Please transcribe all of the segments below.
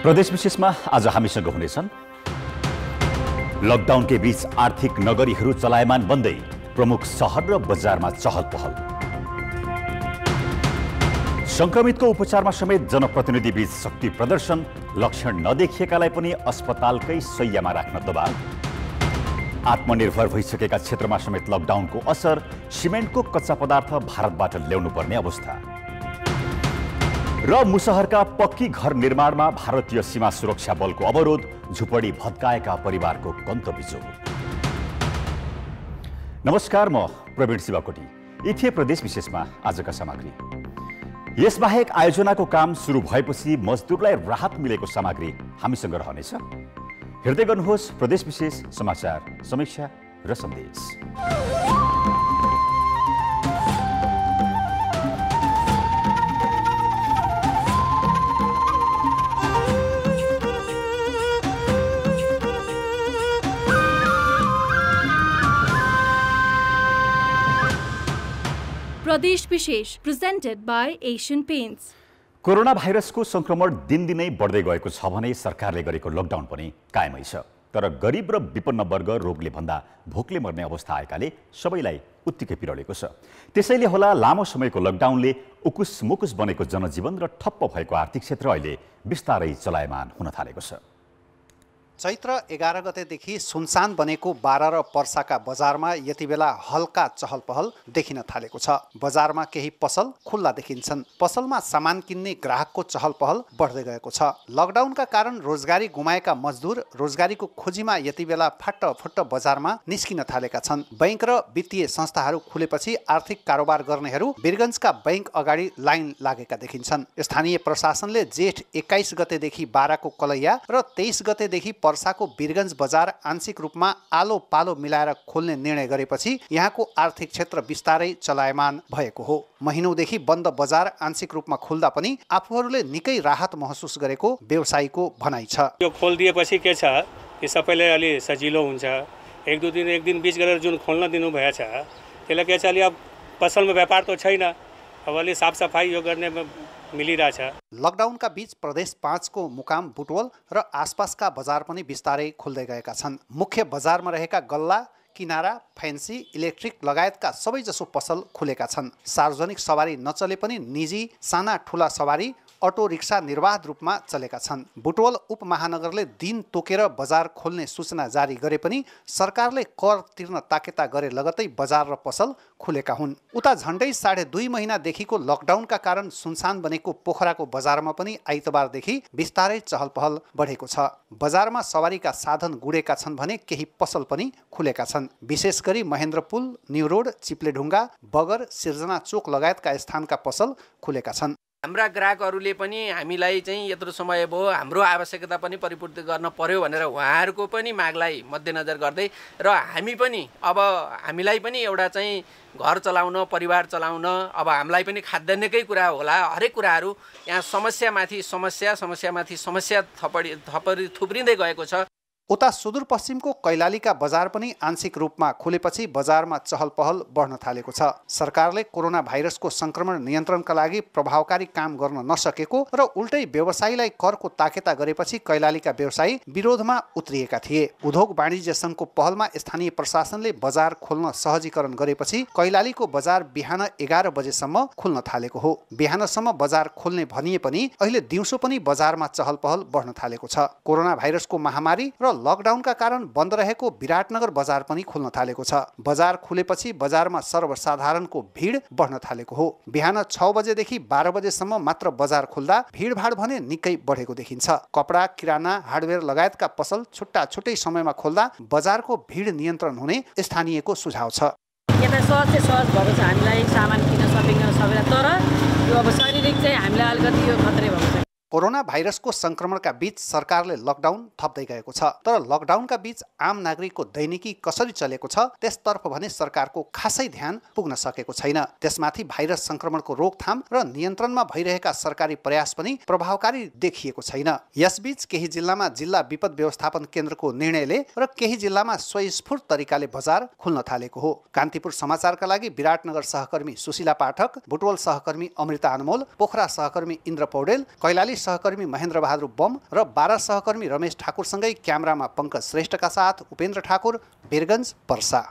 प्रदेश विशेषमा आज हामीसँग हुनेछन् लकडाउनकै बीच आर्थिक नगरीहरू चलायमान बन्दै प्रमुख शहर र बजारमा चहल पहल। संक्रमितको उपचारमा समेत जनप्रतिनिधि बीच शक्ति प्रदर्शन, लक्षण नदेखिएकालाई पनि अस्पतालकै शैय्यामा राख्न दबाव। आत्मनिर्भर भइसकेका क्षेत्रमा समेत लकडाउनको असर, सिमेन्टको कच्चा पदार्थ भारतबाट ल्याउनु पर्ने अवस्था र मुसहरका पक्की घर निर्माणमा भारतीय सीमा सुरक्षा बलको अवरोध, झुपडी भत्काएका परिवारको कन्तबिजो। नमस्कार, म प्रवीण शिवाकोटी। यी थिए प्रदेश विशेषमा आजका सामग्री। यसबाहेक आयोजनाको काम सुरु भएपछि मजदुरलाई राहत मिलेको सामग्री हामीसँग रहनेछ। हेर्दै गर्नुहोस् प्रदेश विशेष समाचार, समीक्षा र सन्देश। प्रदेश विशेष presented by Asian paints. Corona भाइरसको संक्रमण दिनदिनै बढ्दै गएको छ भने सरकारले गरेको लकडाउन पनि कायमै छ। तर गरिब र विपन्न वर्ग रोगले भन्दा भोकले मर्ने अवस्था आएकाले सबैलाई उत्तिकै पिरलेको छ। त्यसैले होला लामो समयको लकडाउनले उकुस मुकुस बनेको जनजीवन र ठप्प भएको आर्थिक क्षेत्र अहिले बिस्तारै चलायमान हुन थालेको छ। चैत्र 11 गतेदेखि सुनसान बनेको बारा र पर्साका बजारमा यति बेला हल्का चहल पहल देखिन थालेको छ। बजारमा केही पसल खुल्ला देखिन्छन्। पसलमा सामान किन्ने ग्राहकको चहल पहल बढ्दै गएको छ। लकडाउनका कारण रोजगारी गुमाएका मजदुर रोजगारीको खोजीमा यति बेला फाटफुट्ट बजारमा निस्किन थालेका छन्। बैंक र वित्तीय संस्थाहरू खुलेपछि आर्थिक कारोबार गर्नेहरू वीरगञ्जका बैंक अगाडि लाइन लागेका देखिन्छन्। स्थानीय प्रशासनले जेठ 21 गतेदेखि बाराको कलैया र 23 गतेदेखि पर्साको वीरगञ्ज बजार आंशिक रूपमा आलो पालो मिलाएर खोल्ने निर्णय गरेपछि यहाँको आर्थिक क्षेत्र बिस्तारै चलायमान भएको हो। महिनौदेखि बन्द बजार आंशिक रूपमा खुल्दा पनि आफूहरूले निकै राहत महसुस गरेको व्यवसायीको भनाइ छ। यो खोलिदिएपछि के छ कि सबैले अलि सजिलो हुन्छ। एक दिन बीच गरेर जुन खोल्न दिनु भएछ त्यसले के छ, अलि अब पसलमा व्यापार त छैन, अब अलि साफ सफाई यो गर्ने मिलिरहेछ। लकडाउनका बीच प्रदेश 5 को मुकाम बुटवल र आसपासका बजार पनि बिस्तारै खुल्दै गएका छन्। मुख्य बजारमा रहेका गल्ला, किनारा, फ्यान्सी, इलेक्ट्रिक लगायतका सबैजसो पसल खुलेका छन्। सार्वजनिक सवारी नचले पनि निजी साना ठुला सवारी अटो रिक्सा निर्वाध रूपमा चलेका छन्। बुटवल उपमहानगरले दिन तोकेर बजार खोल्ने सूचना जारी गरे पनि सरकारले कर तिर्न ताकेता गरे लगतै बजार र पसल खुलेका हुन्। उता झण्डै 2.5 महिनादेखिको लकडाउनका कारण सुनसान बनेको पोखराको बजारमा पनि आइतबारदेखि बिस्तारै चहल पहल बढेको छ। बजारमा सवारीका साधन गुडेका छन् भने केही पसल पनि खुलेका छन्। विशेष गरी महेन्द्रपुल, न्यू रोड, चिप्लेढुङ्गा, बगर, सिर्जना चोक लगायतका स्थानका पसल खुलेका छन्। हाम्रा ग्राहकहरूले पनि हामीलाई चाहिँ यत्रो समय भयो, हाम्रो आवश्यकता पनि परिपूर्ति गर्न पर्यो भनेर उहाँहरूको पनि मागलाई मध्यनजर गर्दै र हामी पनि अब हामीलाई पनि एउटा चाहिँ घर चलाउन, परिवार चलाउन, अब हामीलाई पनि खाद्यान्नकै कुरा होला, हरेक कुराहरू यहाँ समस्यामाथि समस्या थुप्रिँदै गएको छ। उता सुदूरपश्चिमको कैलालीका बजार पनि आंशिक रूपमा खुलेपछि बजारमा चहल पहल बढ्न थालेको छ। सरकारले कोरोना भाइरसको संक्रमण नियन्त्रणका लागि प्रभावकारी काम गर्न नसकेको र उल्टै व्यवसायीलाई करको ताकेता गरेपछि कैलालीका व्यवसायी विरोधमा उत्रिएका थिए। उद्योग वाणिज्य संघको पहलमा स्थानीय प्रशासनले बजार खोल्न सहजीकरण गरेपछि कैलालीको बजार बिहान 11 बजेसम्म खुल्न थालेको हो। बिहानसम्म बजार खोल्ने भनिए पनि अहिले दिउँसो पनि बजारमा चहल पहल बढ्न थालेको छ। कोरोना भाइरसको महामारी र लकडाउनका कारण बन्द रहेको विराटनगर बजार पनि खुल्न थालेको छ। बजार खुलेपछि बजारमा सर्वसाधारणको भिड बढ्न थालेको हो। बिहान 6 बजेदेखि 12 बजेसम्म मात्र बजार खुल्दा भिडभाड भने निकै बढेको देखिन्छ। कपडा, किराना, हार्डवेयर लगायतका पसल छुट्टै समयमा खोल्दा बजारको भिड नियन्त्रण हुने स्थानीयको सुझाव छ। यता सहज भएको छ हामीलाई सामान किन्न, सपिङ गर्न सबैलाई, तर यो अब शारीरिक चाहिँ हामीलाई अलिकति यो खतरै भएको छ। कोरोना भाइरसको संक्रमणका बीच सरकारले लकडाउन थप्दै गएको छ। तर लकडाउनका बीच आम नागरिकको दैनिकी कसरी चलेको छ त्यसतर्फ भने सरकारको खासै ध्यान पुग्न सकेको छैन। त्यसमाथि भाइरस संक्रमणको रोकथाम र नियन्त्रणमा भइरहेका सरकारी प्रयास पनि प्रभावकारी देखिएको छैन। यसबीच केही जिल्लामा जिल्ला विपद व्यवस्थापन केन्द्रको निर्णयले र केही जिल्लामा स्वयंस्फूर्त तरिकाले बजार खुल्न थालेको हो। कान्तिपुर समाचारका लागि विराटनगर सहकर्मी सुशीला पाठक, बुटवल सहकर्मी अमृता अनमोल, पोखरा सहकर्मी इन्द्र पौडेल, कैलाली सहकर्मी महेन्द्र बहादुर बम र 12 सहकर्मी रमेश ठाकुरसँगै क्यामेरामा पङ्कज श्रेष्ठका साथ उपेन्द्र ठाकुर, वीरगञ्ज, पर्सा।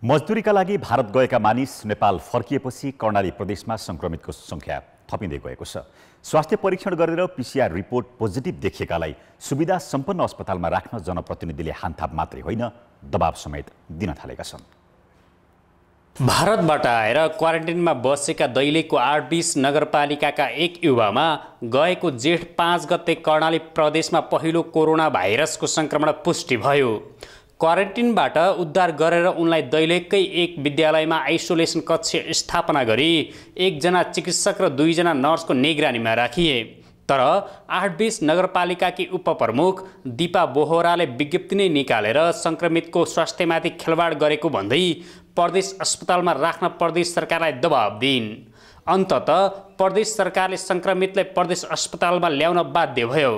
मजदुरीका लागि भारत गएका मानिस नेपाल फर्किएपछि कर्णाली प्रदेशमा संक्रमितको संख्या थपिँदै गएको छ। स्वास्थ्य परीक्षण गरेर पीसीआर रिपोर्ट पोजिटिभ देखिएकालाई सुविधा सम्पन्न अस्पतालमा राख्न जनप्रतिनिधिले हानथाप मात्रै होइन, दबाब समेत दिन थालेका छन्। भारतबाट आएर क्वारेन्टिनमा बसेका दैलेखको 820 नगरपालिकाका एक युवामा गएको जेठ 5 गते कर्णाली प्रदेशमा पहिलो कोरोना भाइरसको संक्रमण पुष्टि भयो। क्वारेन्टिनबाट उद्धार गरेर उनलाई दैलेखकै एक विद्यालयमा आइसोलेसन कक्ष स्थापना गरी 1 जना चिकित्सक र 2 जना नर्सको निगरानीमा राखिए। तर 820 नगरपालिकाकी उपप्रमुख दीपा बोहराले विज्ञप्ति नै निकालेर संक्रमितको स्वास्थ्यमाथि खेलवाड गरेको भन्दै प्रदेश अस्पतालमा राख्न प्रदेश सरकारलाई दबाब दिइन्। अन्ततः प्रदेश सरकारले संक्रमितलाई प्रदेश अस्पतालमा ल्याउन बाध्य भयो।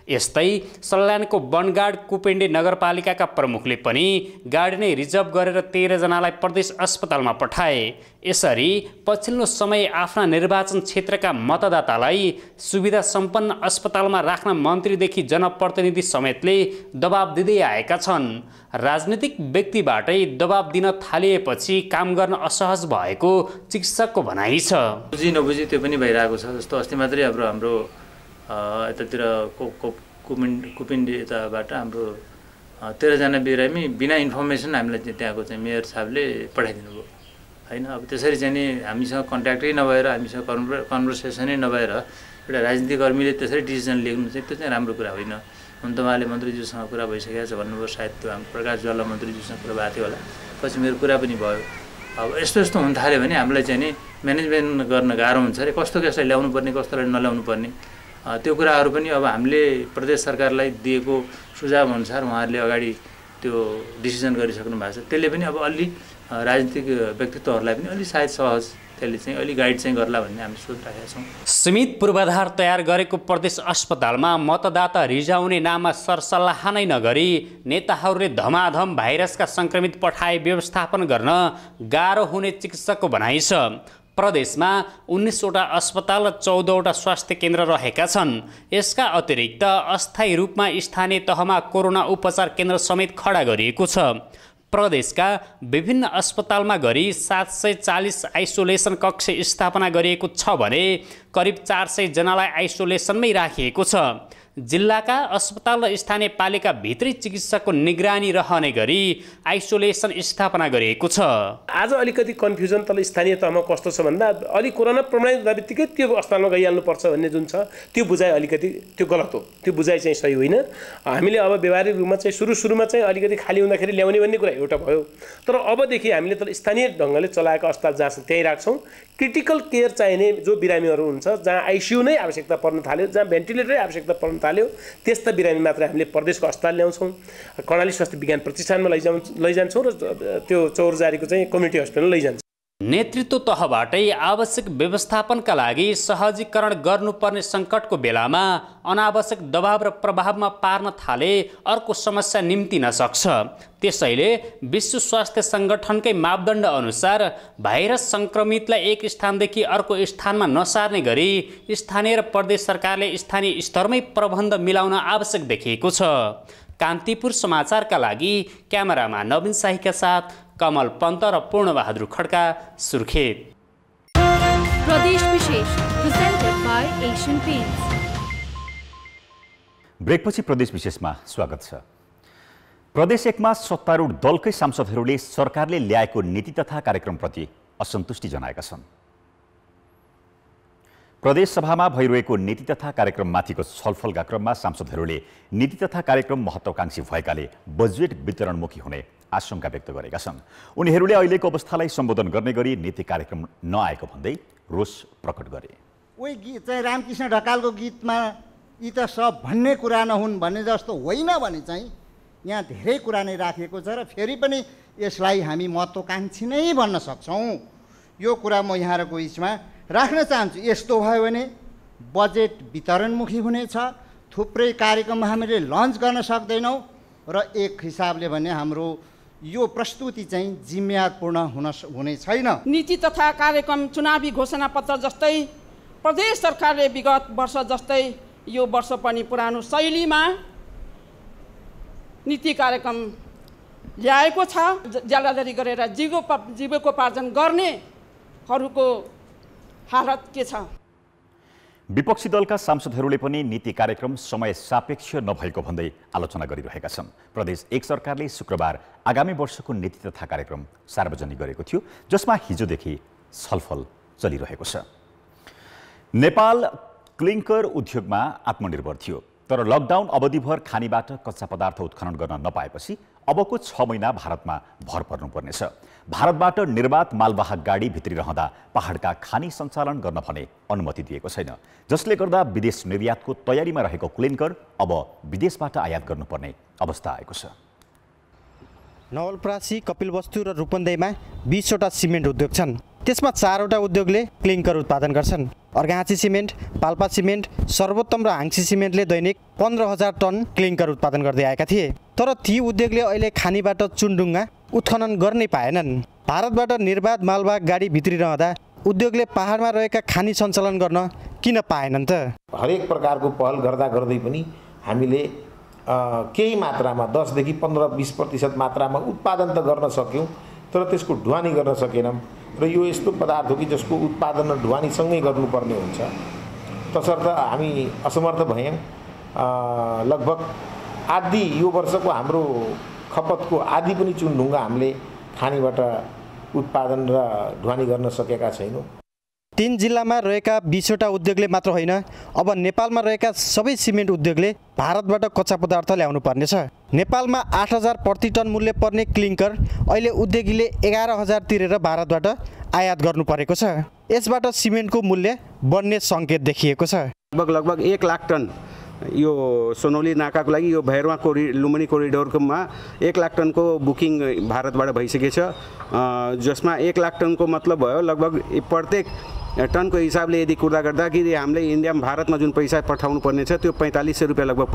यस्तै सल्यानको वनगाड कुपेण्डे नगरपालिकाका प्रमुखले पनि गाडी नै रिजर्भ गरेर 13 जनालाई प्रदेश अस्पतालमा पठाए। यसरी पछिल्लो समय आफ्ना निर्वाचन क्षेत्रका मतदातालाई सुविधा सम्पन्न अस्पतालमा राख्न मन्त्रीदेखि जनप्रतिनिधि समेतले दबाब दिँदै आएका छन्। राजनीतिक व्यक्तिबाटै दबाब दिन थालिएपछि काम गर्न असहज भएको चिकित्सकको भनाइ छ। बुझी नबुझी त्यो पनि भइरहेको छ। जस्तो अस्ति मात्रै हाम्रो यतातिर कुपिण्डी यताबाट हाम्रो 13 जना बिरामी बिना इन्फर्मेसन हामीलाई त्यहाँको चाहिँ मेयर साहबले पठाइदिनु भयो हैन। अब त्यसरी चाहिँ नि हामीसँग कन्ट्याक्टै नभएर, हामीसँग कन्भर्सेसनै नभएर एउटा राजनीतिक कर्मीले त्यसरी डिसिजन लिनु चाहिँ त्यो चाहिँ राम्रो कुरा होइन। हुन त उहाँले मन्त्रीज्यूसँग कुरा भइसकेको छ भन्नुभयो, सायद त्यो हाम्रो प्रकाश ज्वाला मन्त्रीज्यूसँग कुरा भएको थियो होला, पछि मेरो कुरा पनि भयो। अब यस्तो हुन थाल्यो भने हामीलाई चाहिँ नि म्यानेजमेन्ट गर्न गाह्रो हुन्छ अरे, कस्तो कसलाई ल्याउनु पर्ने, कस्तोलाई नल्याउनु पर्ने, त्यो कुराहरू पनि अब हामीले प्रदेश सरकारलाई दिएको सुझाव अनुसार उहाँहरूले अगाडि त्यो डिसिजन गरिसक्नु भएको छ। त्यसले पनि अब अलि राजनीतिक व्यक्तित्वहरूलाई पनि अलि सायद सहज त्यसले चाहिँ अलि गाइड चाहिँ गर्ला भन्ने हामी सोचिरहेका छौँ। सीमित पूर्वाधार तयार गरेको प्रदेश अस्पतालमा मतदाता रिझाउने नाममा सरसल्लाह नै नगरी नेताहरूले धमाधम भाइरसका संक्रमित पठाए व्यवस्थापन गर्न गाह्रो हुने चिकित्सकको भनाइ छ। प्रदेशमा 19 वटा अस्पताल र 14 वटा स्वास्थ्य केन्द्र रहेका छन्। यसका अतिरिक्त अस्थायी रूपमा स्थानीय तहमा कोरोना उपचार केन्द्र समेत खडा गरिएको छ। प्रदेशका विभिन्न अस्पतालमा गरी 740 आइसोलेसन कक्ष स्थापना गरिएको छ भने करिब 400 जनालाई आइसोलेसनमै राखिएको छ। जिल्लाका अस्पताल र स्थानीय पालिका भित्री चिकित्सकको निगरानी रहने गरी आइसोलेसन स्थापना गरिएको छ। आज अलिकति कन्फ्युजन तल स्थानीय तहमा कस्तो छ भन्दा अलि कोरोना प्रमाणित हुँदा बित्तिकै त्यो अस्पतालमा गइहाल्नुपर्छ भन्ने जुन छ त्यो बुझाइ अलिकति त्यो गलत हो। त्यो बुझाइ चाहिँ सही होइन। हामीले अब व्यवहारिक रूपमा चाहिँ सुरुमा चाहिँ अलिकति खाली हुँदाखेरि ल्याउने भन्ने कुरा एउटा भयो। तर अबदेखि हामीले त स्थानीय ढङ्गले चलाएको अस्पताल जहाँ छ त्यहीँ राख्छौँ। क्रिटिकल केयर चाहिने जो बिरामीहरू हुन्छ, जहाँ आइसियू नै आवश्यकता पर्न थाल्यो, जहाँ भेन्टिलेटरै आवश्यकता पर्न थाल्यो, त्यस्ता बिरामी मात्र हामीले प्रदेशको अस्पताल ल्याउँछौँ। कर्णाली स्वास्थ्य विज्ञान प्रतिष्ठानमा लैजान्छौँ र त्यो चौरजारीको चाहिँ कम्युनिटी हस्पिटलमा लैजान्छौँ। नेतृत्व तहबाटै आवश्यक व्यवस्थापनका लागि सहजीकरण गर्नुपर्ने सङ्कटको बेलामा अनावश्यक दबाव र प्रभावमा पार्न थाले अर्को समस्या निम्तिन सक्छ। त्यसैले विश्व स्वास्थ्य सङ्गठनकै मापदण्ड अनुसार भाइरस सङ्क्रमितलाई एक स्थानदेखि अर्को स्थानमा नसार्ने गरी स्थानीय र प्रदेश सरकारले स्थानीय स्तरमै प्रबन्ध मिलाउन आवश्यक देखिएको छ। कान्तिपुर समाचारका लागि क्यामेरामा नवीन शाहीका साथ कमल पन्त र पूर्णबहादुर खड्का, सुर्खेत। प्रदेश विशेष प्रेजेन्टेड बाय एशियन पेन्ट्स। ब्रेकपछि प्रदेश विशेषमा स्वागत छ। प्रदेश 1 मा सत्तारूढ दलकै सांसदहरूले सरकारले ल्याएको नीति तथा कार्यक्रमप्रति असन्तुष्टि जनाएका छन्। प्रदेश सभामा भइरहेको नीति तथा कार्यक्रममाथिको छलफलका क्रममा सांसदहरूले नीति तथा कार्यक्रम महत्त्वाकांक्षी भएकाले बजेट वितरणमुखी हुने आशंका व्यक्त गरेका छन्। उनीहरूले अहिलेको अवस्थालाई सम्बोधन गर्ने गरी नीति कार्यक्रम नआएको भन्दै रोष प्रकट गरे। उही गीत चाहिँ रामकृष्ण ढकालको गीतमा यी त सब भन्ने कुरा नहुन् भन्ने जस्तो होइन भने चाहिँ यहाँ धेरै कुरा नै राखिएको छ र फेरि पनि यसलाई हामी महत्त्वाकांक्षी नै भन्न सक्छौँ। यो कुरा म यहाँहरूको बिचमा राख्न चाहन्छु। यस्तो भयो भने बजेट वितरणमुखी हुनेछ, थुप्रै कार्यक्रम हामीले लन्च गर्न सक्दैनौँ र एक हिसाबले भने हाम्रो यो प्रस्तुति चाहिँ जिम्मेवारपूर्ण हुने छैन। नीति तथा कार्यक्रम चुनावी घोषणापत्र जस्तै प्रदेश सरकारले विगत वर्ष जस्तै यो वर्ष पनि पुरानो शैलीमा नीति कार्यक्रम ल्याएको छ। ज्यालाजरी गरेर जीविकोपार्जन गर्नेहरूको हालत के छ? विपक्षी दलका सांसदहरूले पनि नीति कार्यक्रम समय सापेक्ष नभएको भन्दै आलोचना गरिरहेका छन्। प्रदेश एक सरकारले शुक्रबार आगामी वर्षको नीति तथा कार्यक्रम सार्वजनिक गरेको थियो, जसमा हिजोदेखि छलफल चलिरहेको छ। नेपाल क्लिङ्कर उद्योगमा आत्मनिर्भर थियो, तर लकडाउन अवधिभर खानीबाट कच्चा पदार्थ उत्खनन गर्न नपाएपछि अबको 6 महिना भारतमा भर पर्नुपर्नेछ। भारतबाट निर्वात मालवाहक गाडी भित्री रहँदा पहाडका खानी सञ्चालन गर्न भने अनुमति दिएको छैन, जसले गर्दा विदेश निर्यातको तयारीमा रहेको क्लिङ्कर अब विदेशबाट आयात गर्नुपर्ने अवस्था आएको छ। नवलपरासी, कपिलवस्तु र रूपन्देहीमा 20 वटा सिमेन्ट उद्योग छन्। त्यसमा 4 वटा उद्योगले क्लिङ्कर उत्पादन गर्छन्। अर्घाँची सिमेन्ट, पाल्पा सिमेन्ट, सर्वोत्तम र हाङ्सी सिमेन्टले दैनिक 15,000 टन क्लिङ्कर उत्पादन गर्दै आएका थिए। तर ती उद्योगले अहिले खानीबाट चुनढुङ्गा उत्खनन गर्नै पाएनन्। भारतबाट निर्वात मालवाहक गाडी भित्री रहँदा उद्योगले पहाडमा रहेका खानी सञ्चालन गर्न किन पाएनन् त? हरेक प्रकारको पहल गर्दै पनि हामीले केही मात्रामा 10 देखि 15-20% मात्रामा उत्पादन त गर्न सक्यौँ, तर त्यसको ढुवानी गर्न सकेनौँ। र यो यस्तो पदार्थ हो कि जसको उत्पादन र ढुवानीसँगै गर्नुपर्ने हुन्छ। तसर्थ हामी असमर्थ भयौँ। लगभग आधी यो वर्षको हाम्रो खपतको आधी पनि चुनढुङ्गा हामीले खानीबाट उत्पादन र ढुवानी गर्न सकेका छैनौँ। 3 जिल्लामा रहेका 20 वटा उद्योगले मात्र होइन, अब नेपालमा रहेका सबै सिमेन्ट उद्योगले भारतबाट कच्चा पदार्थ ल्याउनु पर्नेछ। नेपालमा 8,000 प्रति टन मूल्य पर्ने क्लिङ्कर अहिले उद्योगीले 11,000 तिरेर भारतबाट आयात गर्नु परेको छ। यसबाट सिमेन्टको मूल्य बढ्ने सङ्केत देखिएको छ। लगभग 1 लाख टन यो सोनौली नाकाको लागि यो भैरवा लुम्बिनी कोरिडोरमा 1 लाख टनको बुकिङ भारतबाट भइसकेछ, जसमा 1 लाख टनको मतलब भयो लगभग प्रत्येक टनको हिसाबले यदि कुरा गर्दाखेरि हामीले इन्डियामा भारतमा जुन पैसा पठाउनु पर्नेछ त्यो 4500 रुपियाँ लगभग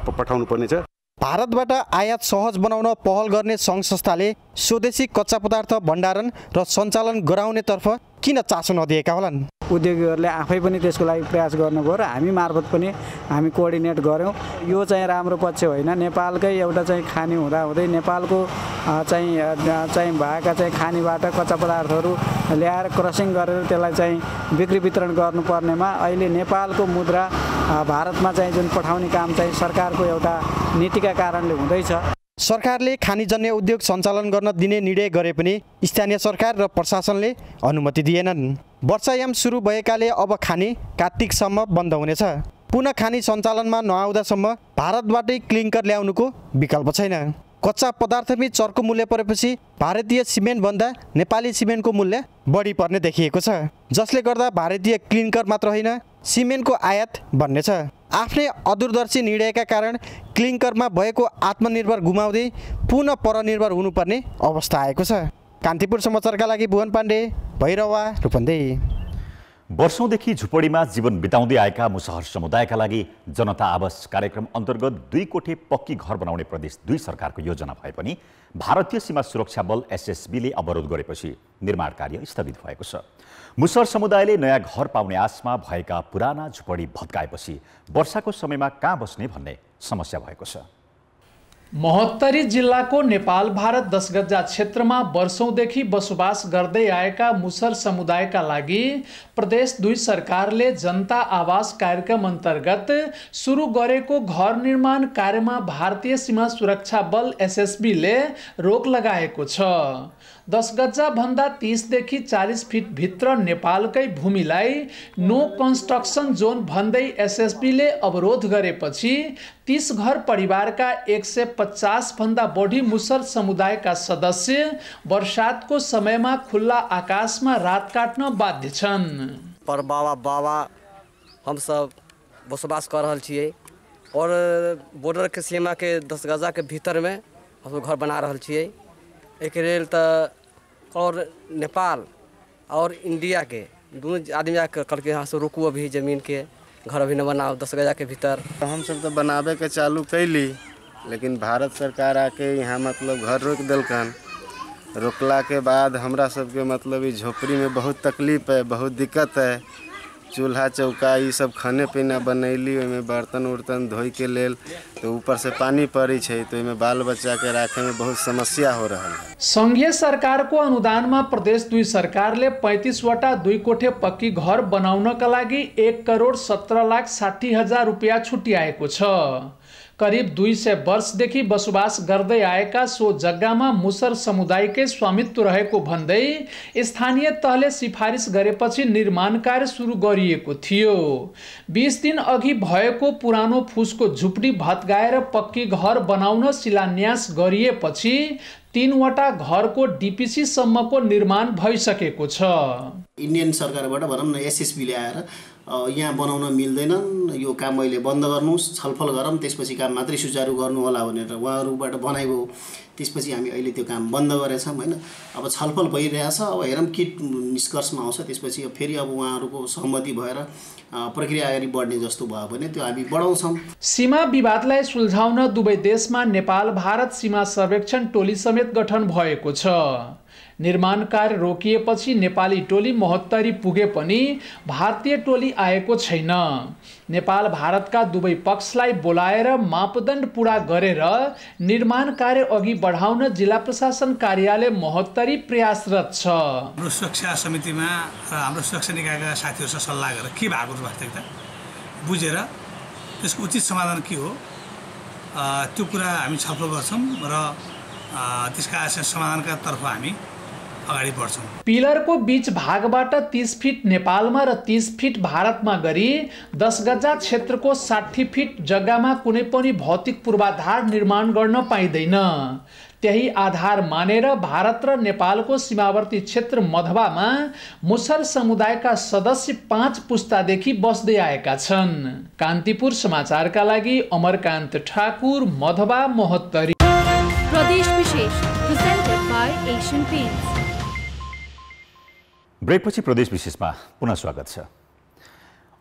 पठाउनु पर्नेछ। भारतबाट आयात सहज बनाउन पहल गर्ने सङ्घ संस्थाले स्वदेशी कच्चा पदार्थ भण्डारण र सञ्चालन गराउनेतर्फ किन चासो नदिएका होलान्? उद्योगीहरूले आफै पनि त्यसको लागि प्रयास गर्नुभयो र हामी मार्फत पनि हामी कोअर्डिनेट गऱ्यौँ। यो चाहिँ राम्रो पक्ष होइन। नेपालकै एउटा चाहिँ खानी हुँदाहुँदै नेपालको चाहिँ भएका चाहिँ खानीबाट कच्चा पदार्थहरू ल्याएर क्रसिङ गरेर त्यसलाई चाहिँ बिक्री वितरण गर्नुपर्नेमा अहिले नेपालको मुद्रा भारतमा चाहिँ जुन पठाउने काम चाहिँ सरकारको एउटा नीतिका कारणले हुँदैछ। सरकारले खानीजन्य उद्योग सञ्चालन गर्न दिने निर्णय गरे पनि स्थानीय सरकार र प्रशासनले अनुमति दिएनन्। वर्षायाम सुरु भएकाले अब खानी कार्तिकसम्म बन्द हुनेछ। पुनः खानी सञ्चालनमा नआउँदासम्म भारतबाटै क्लिङ्कर ल्याउनुको विकल्प छैन। कच्चा पदार्थमै चर्को मूल्य परेपछि भारतीय सिमेन्टभन्दा नेपाली सिमेन्टको मूल्य बढी पर्ने देखिएको छ, जसले गर्दा भारतीय क्लिङ्कर मात्र होइन सिमेन्टको आयात बन्नेछ। आफ्नै अदूरदर्शी निर्णयका कारण क्लिङ्करमा भएको आत्मनिर्भर गुमाउँदै पुनः परनिर्भर हुनुपर्ने अवस्था आएको छ। कान्तिपुर समाचारका लागि भुवन पाण्डे, भैरवा, रूपन्देही। वर्षौंदेखि झुपडीमा जीवन बिताउँदै आएका मुसहर समुदायका लागि जनता आवास कार्यक्रम अन्तर्गत 2 कोठे पक्की घर बनाउने प्रदेश 2 सरकारको योजना भए पनि भारतीय सीमा सुरक्षा बल एसएसबीले अवरोध गरेपछि निर्माण कार्य स्थगित भएको छ। मुसहर समुदायले नयाँ घर पाउने आशमा भएका पुराना झुपडी भत्काएपछि वर्षाको समयमा कहाँ बस्ने भन्ने समस्या भएको छ। महोत्तरी जिल्लाको नेपाल भारत 10 गजा क्षेत्रमा वर्षौंदेखि बसोबास गर्दै आएका मुसहर समुदायका लागि प्रदेश 2 सरकारले जनता आवास कार्यक्रम अन्तर्गत सुरु गरेको घर निर्माण कार्यमा भारतीय सीमा सुरक्षा बल एसएसबीले रोक लगाएको छ। 10 गजा भन्दा 30 देखि 40 फिट भित्र नेपालकै भूमिलाई नो कन्स्ट्रक्सन जोन भन्दै एसएसबीले अवरोध गरेपछि 30 घर परिवारका 150 भन्दा बढी मुसहर समुदायका सदस्य वर्षातको समयमा खुल्ला आकाशमा रात काट्न बाध्य छन्। पर बाबा हम सब बसोबास कर रहल छियै और बॉर्डर के सीमा के 10 गजा के भीतर में हम घर बना रहल छियै। एक रेल और नेपाल और इंडिया के दोनों आदमी आकर करके यहाँ से रुकू, अभी ज़मीन के घर अभी न बनाओ 10 गजा के भीतर। हम सब तो बनावे के चालू कैली, लेकिन भारत सरकार आके यहाँ मतलब घर रोक दिलकन। रोकला के बाद हमरा सबके मतलब झोपड़ी में बहुत तकलीफ है, बहुत दिक्कत है। चूल्हा चौका ये सब खाने पीना बनैली ओहिमे बर्तन उर्तन धोई के लेल तो ऊपर से पानी पड़ी है तो ओहिमे बाल बच्चा के राखे में बहुत समस्या हो रहा है। संघीय सरकारको अनुदानमा प्रदेश 2 सरकारले 35वटा 2 कोठे पक्की घर बनाउनका लागि 1,17,60,000 रुपियाँ छुट्याएको छ। करिब 200 वर्षदेखि बसोबास गर्दै आएका सो जग्गामा मुसर समुदायकै स्वामित्व रहेको भन्दै स्थानीय तहले सिफारिस गरेपछि निर्माण कार्य सुरु गरिएको थियो। 20 दिन अघि भएको पुरानो फुसको झुपडी भत्काएर पक्की घर बनाउन शिलान्यास गरिएपछि 3वटा घरको डीपीसी सम्मको निर्माण भइसकेको छ। इन्डियन सरकारबाट भनौँ न एसएसबी ल्याएर यहाँ बनाउन मिल्दैन, यो काम अहिले बन्द गर्नुहोस्, छलफल गरौँ, त्यसपछि काम मात्रै सुचारू गर्नु होला भनेर उहाँहरूबाट भनाइयो। त्यसपछि हामी अहिले त्यो काम बन्द गरेछौँ हैन। अब छलफल भइरहेछ, अब हेरौँ के निष्कर्षमा आउँछ। त्यसपछि फेरि अब उहाँहरूको सहमति भएर प्रक्रिया अगाडि बढ्ने जस्तो भयो भने त्यो हामी बढाउँछौँ। सीमा विवादलाई सुल्झाउन दुवै देशमा नेपाल भारत सीमा सर्वेक्षण टोली समेत गठन भएको छ। निर्माण कार्य रोकिएपछि नेपाली टोली महोत्तरी पुगे पनि भारतीय टोली आएको छैन। नेपाल भारतका दुवै पक्षलाई बोलाएर मापदण्ड पूरा गरेर निर्माण कार्य अघि बढाउन जिल्ला प्रशासन कार्यालय महोत्तरी प्रयासरत छ। हाम्रो सुरक्षा समितिमा हाम्रो सुरक्षा निकायका साथीहरूसँग सल्लाह गरेर के भएको वास्तविकता बुझेर त्यसको उचित समाधान के हो त्यो कुरा हामी छलफल गर्छौँ र त्यसका समाधानका तर्फ हामी अगाडि बढ्छौँ। पिलरको बीच भागबाट 30 फिट नेपालमा र 30 फिट भारतमा गरी 10 गजा क्षेत्रको 60 फिट जग्गामा कुनै पनि भौतिक पूर्वाधार निर्माण गर्न पाइँदैन। त्यही आधार मानेर भारत र नेपालको सीमावर्ती क्षेत्र मधवामा मुसर समुदायका सदस्य 5 पुस्तादेखि बस्दै आएका छन्। कान्तिपुर समाचारका लागि अमरकान्त ठाकुर, मधवा, महोत्तरी। प्रदेश विशेष प्रेजेन्टेड बाय एशियन पेन्ट्स। ब्रेकपछि प्रदेश विशेषमा पुनः स्वागत छ।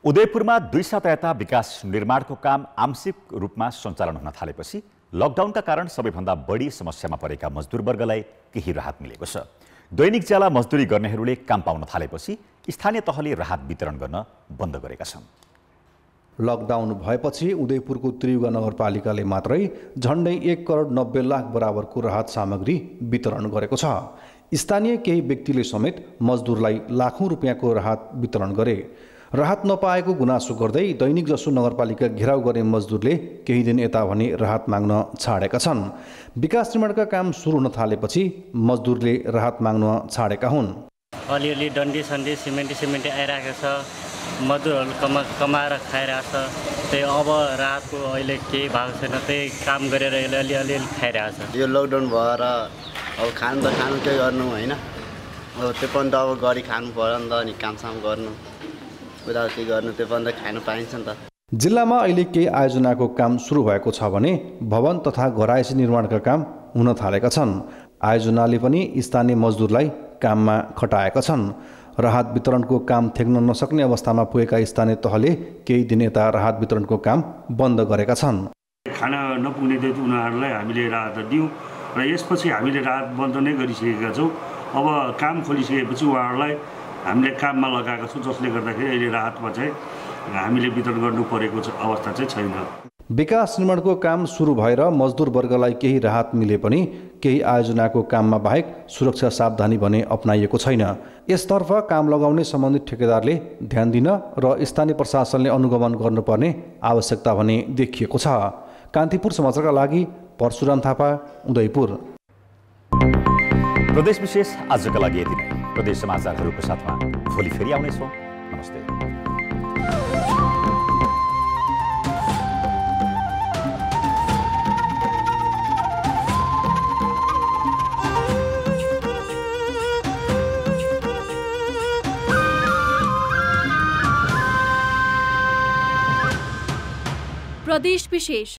उदयपुरमा 2 साता यता विकास निर्माणको काम आंशिक रूपमा सञ्चालन हुन थालेपछि लकडाउनका कारण सबैभन्दा बढी समस्यामा परेका मजदुर वर्गलाई केही राहत मिलेको छ। दैनिक ज्याला मजदुरी गर्नेहरूले काम पाउन थालेपछि स्थानीय तहले राहत वितरण गर्न बन्द गरेका छन्। लकडाउन भएपछि उदयपुरको त्रियुगा नगरपालिकाले मात्रै झन्डै 1,90,00,000 बराबरको राहत सामग्री वितरण गरेको छ। स्थानीय केही व्यक्तिले समेत मजदुरलाई लाखौं रुपियाँको राहत वितरण गरे। राहत नपाएको गुनासो गर्दै दैनिक जसो नगरपालिका घेराउ गर्ने मजदुरले केही दिन यता भने राहत माग्न छाडेका छन्। विकास निर्माणका काम सुरु हुन थालेपछि मजदुरले राहत माग्न छाडेका हुन्। अलिअलि डन्डी सन्डी सिमेन्टी आइरहेको छ, मजदुरहरू कमाएर खाइरहेछ। त्यही अब राहतको अहिले केही भएको छैन, त्यही काम गरेर अलिअलि खाइरहेछ। यो लकडाउन भएर अब खानु के गर्नु होइन, अब त्यो पनि त अब गरी खानु पर्यो नि त, अनि कामसाम गर्नु उता के गर्नु त्यो पनि त खानु पाइन्छ नि त। जिल्लामा अहिले केही आयोजनाको काम सुरु भएको छ भने भवन तथा घरायसी निर्माणका काम हुन थालेका छन्। आयोजनाले पनि स्थानीय मजदुरलाई काममा खटाएका छन्। राहत वितरणको काम थेक्न नसक्ने अवस्थामा पुगेका स्थानीय तहले केही दिन यता राहत वितरणको काम बन्द गरेका छन्। खाना नपुग्ने उनीहरूलाई हामीले राहत दियौँ र यसपछि हामीले राहत बन्द नै गरिसकेका छौँ। अब काम खोलिसकेपछि उहाँहरूलाई हामीले काममा लगाएका छौँ, जसले गर्दाखेरि अहिले राहतमा चाहिँ हामीले वितरण गर्नु परेको अवस्था चाहिँ छैन। विकास निर्माणको काम सुरु भएर मजदुर वर्गलाई केही राहत मिले पनि केही आयोजनाको काममा बाहेक सुरक्षा सावधानी भने अपनाइएको छैन। यसतर्फ काम लगाउने सम्बन्धित ठेकेदारले ध्यान दिन र स्थानीय प्रशासनले अनुगमन गर्नुपर्ने आवश्यकता भने देखिएको छ। कान्तिपुर समाचारका लागि परशुराम थापा, उदयपुर। प्रदेश विशेष आजका लागि यति नै। प्रदेश समाचारहरूको साथमा भोलि फेरि आउनेछौँ। नमस्ते। प्रदेश विशेष